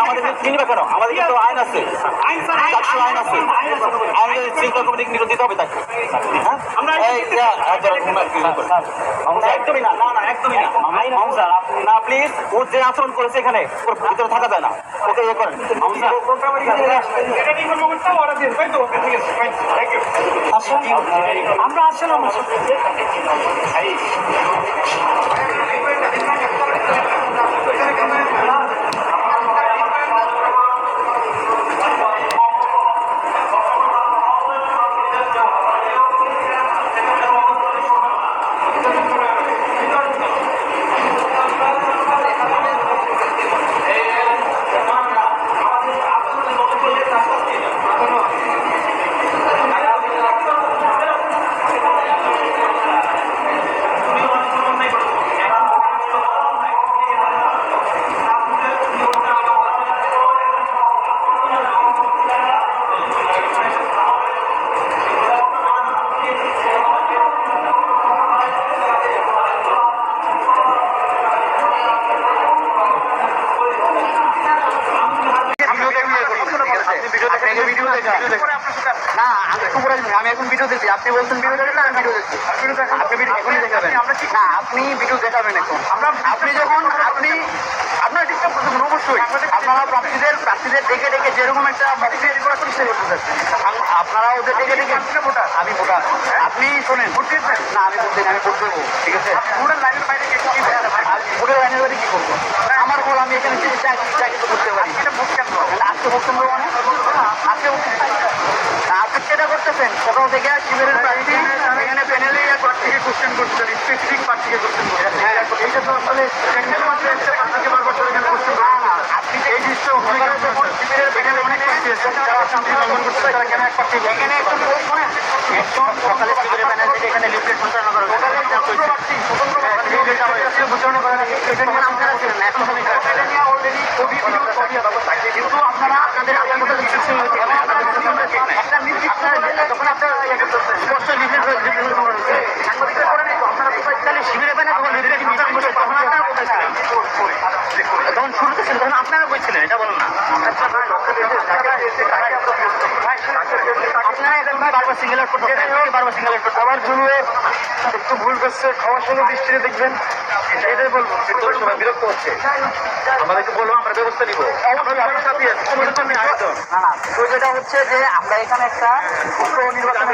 আমাদের চিনবে কেন? আমাদের কিন্তু আইন আছে, আইন আছে, আইন শৃঙ্খলা কমিটি নিয়োগ দিতে হবে তাকে। একদমই না, না না একদমই না। না প্লিজ, ওর যে আচরণ করেছে এখানে ওর ভিতরে থাকা যায় না, ওকে ইয়ে করেন। আমরা আসলাম। আমি এখন ভিডিও দেখছি, আপনি বলছেন ভিডিও দেখেন, আমি ভিডিও দেখছি। আপনি এখনই দেখাবেন না, আপনি ভিডিও দেখাবেন এখন। আপনি যখন আপনার ডিস্টার্ব করতেছেন অবশ্যই, আপনারা প্রার্থীদের ডেকে ডেকে যেরকম একটা মোটিভেট করার চেষ্টা করতেছেন, আপনারা ওদের ডেকে ডেকে আমি ভোটার, আপনি শোনেন না, আমি বলতেন আমি ভোট দেবো, ঠিক আছে? ভোটের লাইনের বাইরে কি করবো? আমার বল, আমি এখানে চাকরি তো করতে পারি। আজকে ভোট কেন্দ্র মানে আজকে আপনি সেটা করতেছেন সকাল থেকে শিবিরের প্রার্থী এখানে প্যানেলে প্রার্থীকে কোশ্চেন করছেন, স্পেসিফিক প্রার্থীকে কোশ্চেন করছেন। এইটা তো আসলে প্রার্থীকে বারবার এখানে কোশ্চেন করেন না। আপনি এই দৃশ্য শিবিরের প্যানেলে অনেক প্রার্থী আছেন যারা শান্তি লঙ্ঘন করছে, তারা কেন এক প্রার্থী এখানে একজন শোনেন, একজন সকালে শিবিরের প্যানেল থেকে এখানে লিফলেট সঞ্চালনা করা হয়েছে, আপনারা ছিলেন এখন অলরেডি কিন্তু আপনারা আপনাদের একটা নির্দিষ্ট যখন আপনারা স্পষ্ট শিবিরে তখন শুরুতে ছিল, তখন আপনারা বলছিলেন, এটা বলুন না। আপনারা এখন বারবার সিঙ্গেল আউট করতে বারবার সিঙ্গেল আউট করতে আমার জন্য একটু ভুল করছে, ক্ষমার সঙ্গে দৃষ্টিতে দেখবেন, এটাই বলবো। সবাই বিরক্ত হচ্ছে, আমাদেরকে বলবো, আমরা ব্যবস্থা নিবো। অবশ্যই আপনার সাথে না না, তো যেটা হচ্ছে যে আমরা এখানে একটা নির্বাচন